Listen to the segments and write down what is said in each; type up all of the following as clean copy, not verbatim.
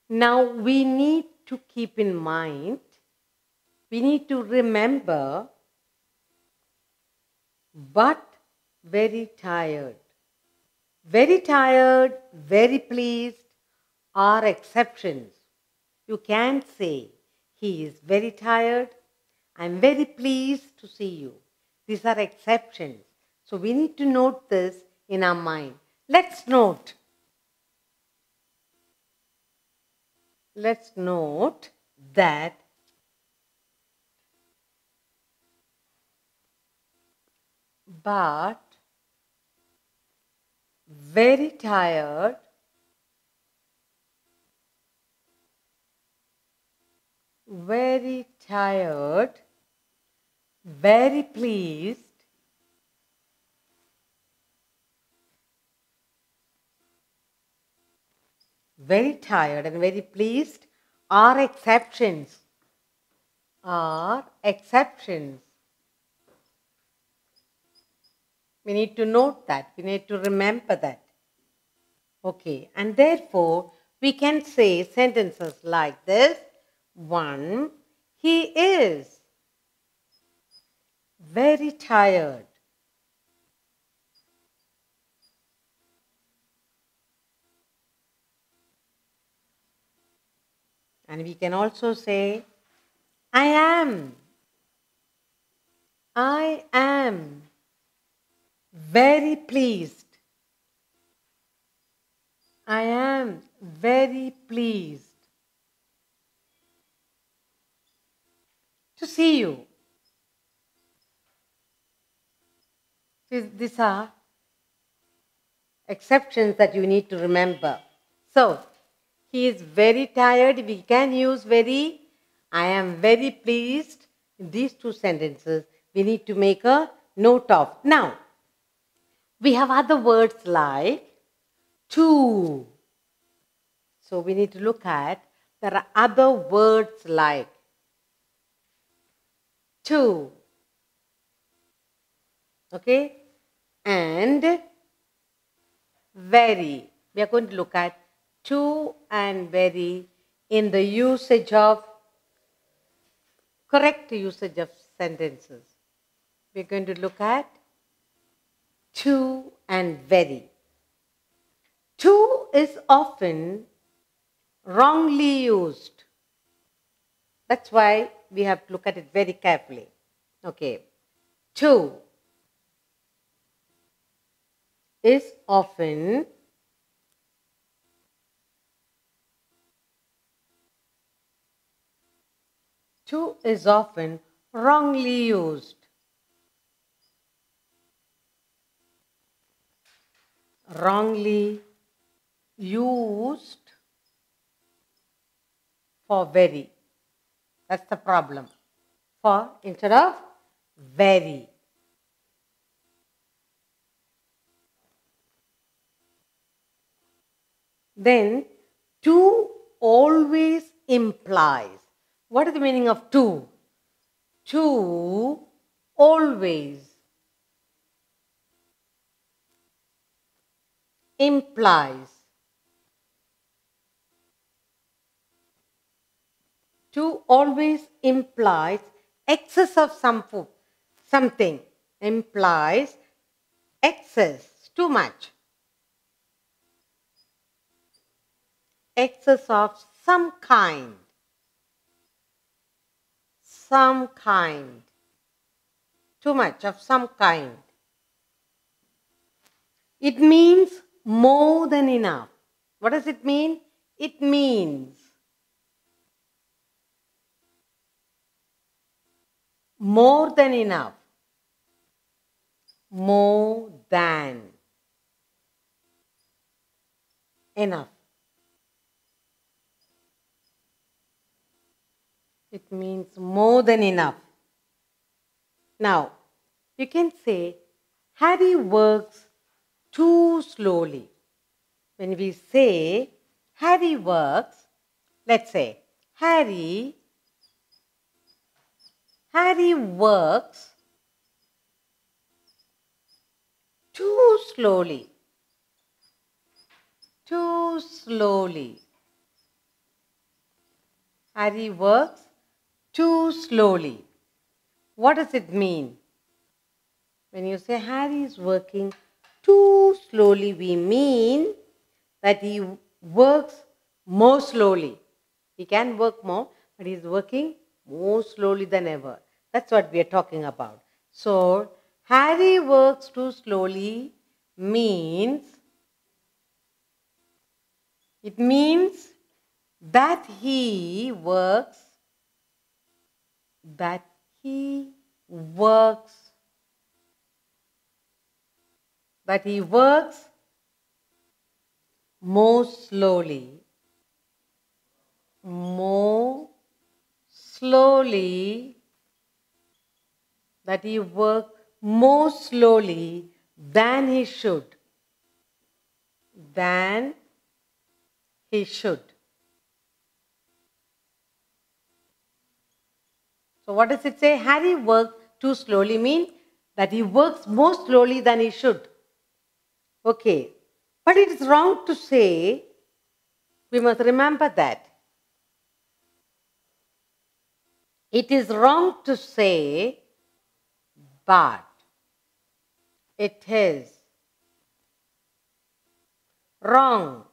Now we need to keep in mind, we need to remember, but very tired. Very tired, very pleased are exceptions. You can't say, he is very tired, I'm very pleased to see you. These are exceptions. So we need to note this in our mind. Let's note that but very tired, very tired, very pleased, very tired and very pleased are exceptions. Are exceptions. We need to note that. We need to remember that. Okay, and therefore we can say sentences like this. 1. He is very tired. And we can also say, I am very pleased. I am very pleased to see you. These are exceptions that you need to remember. So, he is very tired. We can use very. I am very pleased. In these two sentences, we need to make a note of. Now, we have other words like to. So, we need to look at, there are other words like to. Okay? And very. We are going to look at to and very in the usage of, correct usage of sentences. We are going to look at to and very. To is often wrongly used. That's why we have to look at it very carefully. Okay. To is often wrongly used. Wrongly used for very. That's the problem. For instead of very. Then to always implies. What is the meaning of to? To always implies. To always implies excess of something. Implies excess, too much. Excess of some kind. Some kind. Too much of some kind. It means more than enough. What does it mean? It means more than enough. More than enough. It means more than enough. Now, you can say, Harry works too slowly. When we say, Harry works, let's say, Harry works too slowly. Too slowly. Harry works too slowly. What does it mean? When you say Harry is working too slowly, we mean that he works more slowly. He can work more, but he is working more slowly than ever. That's what we are talking about. So, Harry works too slowly means, it means that he works, that he works, that he works more slowly, more slowly, that he works more slowly than he should, than he should. So what does it say? Harry works too slowly mean that he works more slowly than he should. Okay, but it is wrong to say, we must remember that. It is wrong to say, but it is wrong.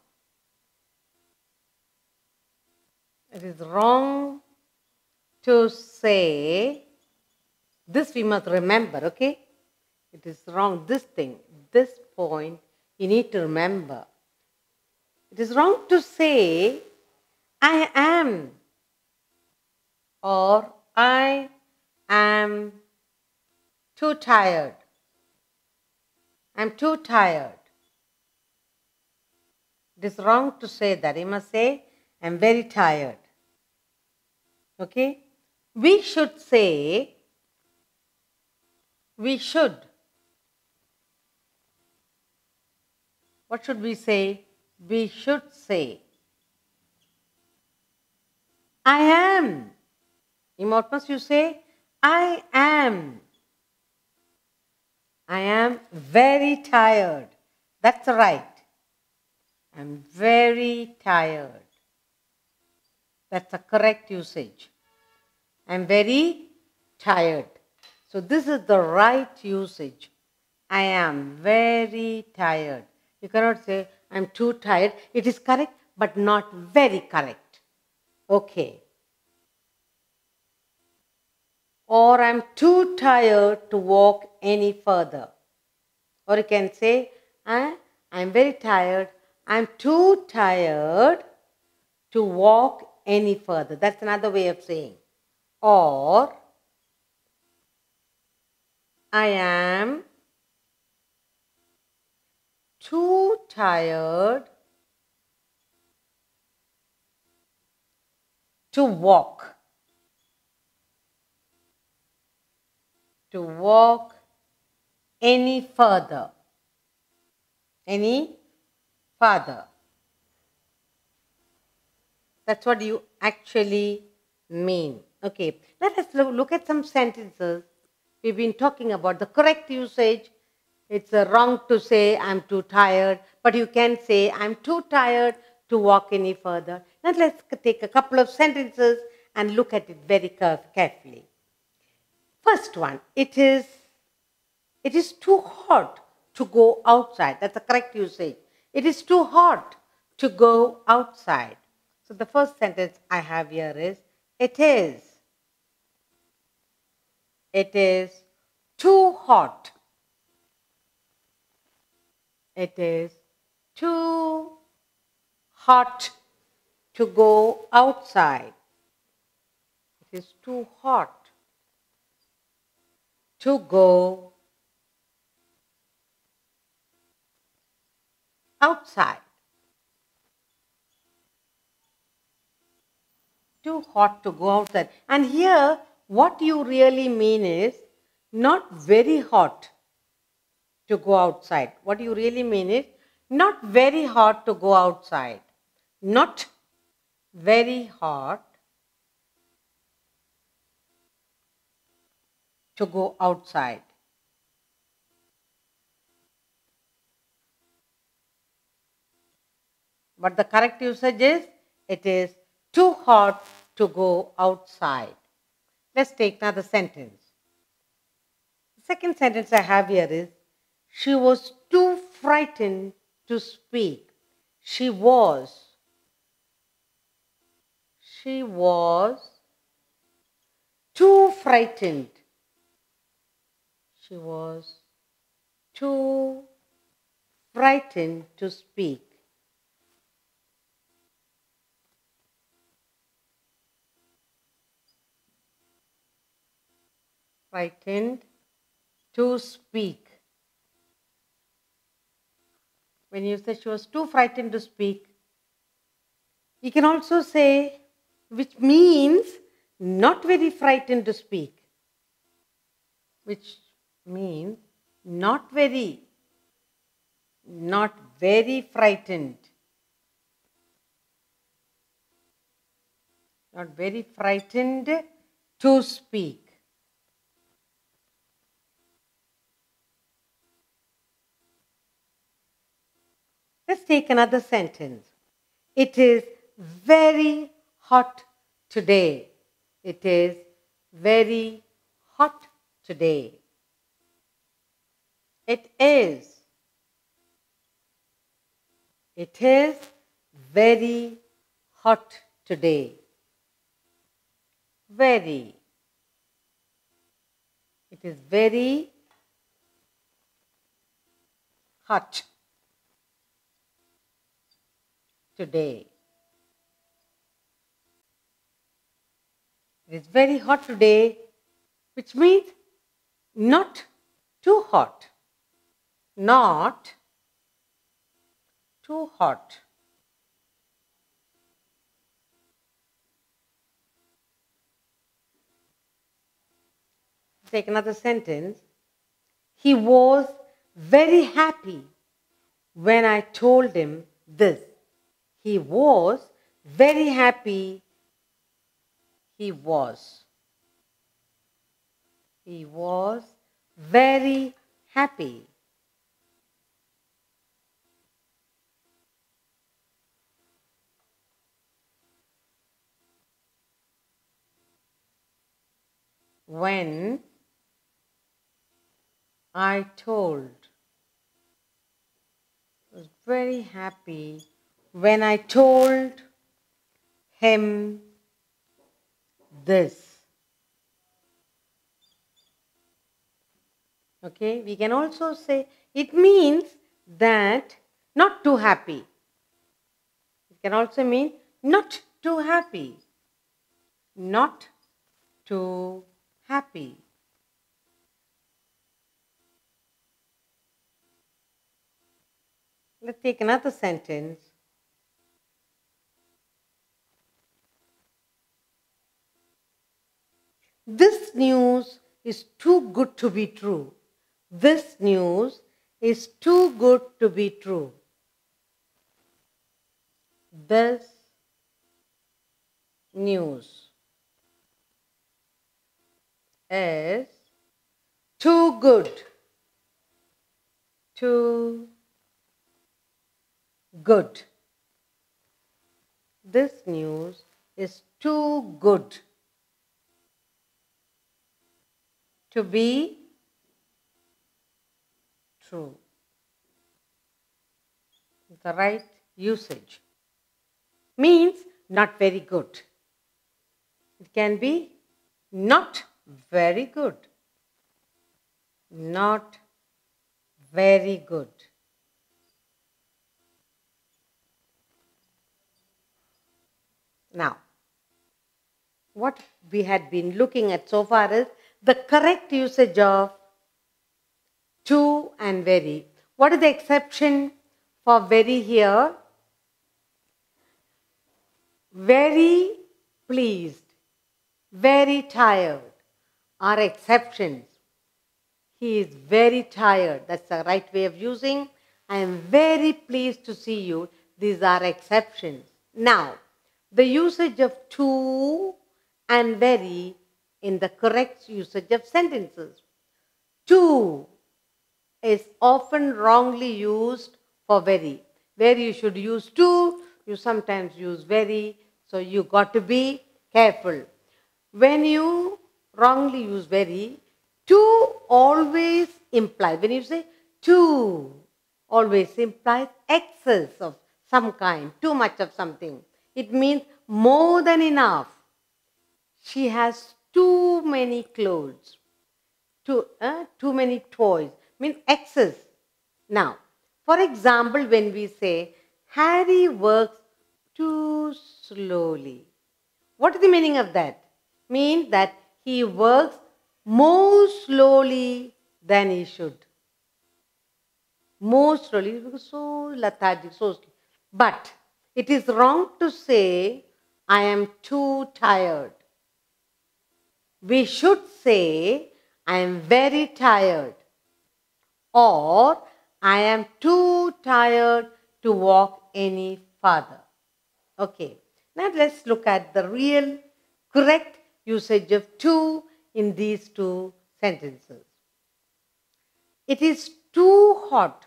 It is wrong to say, this we must remember, okay? It is wrong, this thing, this point, you need to remember. It is wrong to say, I am, or I am too tired. I'm too tired. It is wrong to say that. You must say, I'm very tired. Okay? We should say, we should. What should we say? We should say, I am. What must you say? I am. I am very tired. That's right. I'm very tired. That's the correct usage. I'm very tired. So this is the right usage. I am very tired. You cannot say, I'm too tired. It is correct, but not very correct. Okay. Or I'm too tired to walk any further. Or you can say, I'm very tired. I'm too tired to walk any further. That's another way of saying. Or, I am too tired to walk. To walk any further. Any further. That's what you actually mean. Okay, let us look at some sentences. We've been talking about the correct usage. It's wrong to say I'm too tired, but you can say I'm too tired to walk any further. Now let's take a couple of sentences and look at it very carefully. First one, it is too hot to go outside. That's the correct usage. It is too hot to go outside. So the first sentence I have here is, it is. It is too hot. It is too hot to go outside. It is too hot to go outside. Too hot to go outside. And here, what you really mean is not very hot to go outside. What you really mean is not very hot to go outside. Not very hot to go outside. But the correct usage is, it is too hot to go outside. Let's take another sentence. The second sentence I have here is, she was too frightened to speak. She was too frightened. She was too frightened to speak. Frightened to speak. When you say she was too frightened to speak, you can also say, which means not very frightened to speak. Which means not very frightened. Not very frightened to speak. Let's take another sentence. It is very hot today. It is very hot today. It is. It is very hot today. Very. It is very hot today. It is very hot today, which means not too hot. Not too hot. Take another sentence. He was very happy when I told him this. He was very happy. He was very happy. When I told. I was very happy when I told him this. Okay, we can also say it means that not too happy. It can also mean not too happy. Not too happy. Let's take another sentence. This news is too good to be true. This news is too good to be true. This news is too good. Too good. This news is too good to be true. The right usage means not very good. It can be not very good. Not very good. Now, what we had been looking at so far is the correct usage of too and very. What is the exception for very here? Very pleased, very tired are exceptions. He is very tired. That's the right way of using. I am very pleased to see you. These are exceptions. Now, the usage of too and very in the correct usage of sentences. Too is often wrongly used for very. Where you should use too, you sometimes use very. So you got to be careful. When you wrongly use very, to always implies, when you say to, always implies excess of some kind, too much of something. It means more than enough. She has too many clothes, too many toys, means excess. Now, for example, when we say Harry works too slowly, what is the meaning of that? Means that he works more slowly than he should. More slowly, because so lethargic, so slow. But it is wrong to say, I am too tired. We should say, I am very tired. Or, I am too tired to walk any farther. Okay, now let's look at the real correct usage of to in these two sentences. It is too hot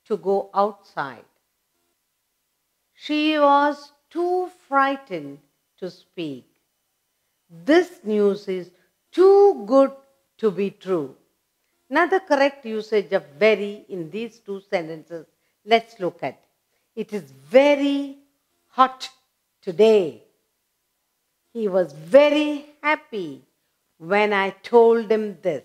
to go outside. She was too frightened to speak. This news is too good to be true. Now the correct usage of very in these two sentences, let's look at. It is very hot today. He was very happy when I told him this.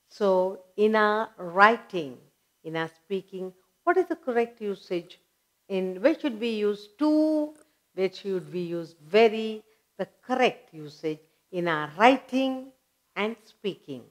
So in our writing, in our speaking, what is the correct usage? In where should we use to, where should we use very, the correct usage in our writing and speaking.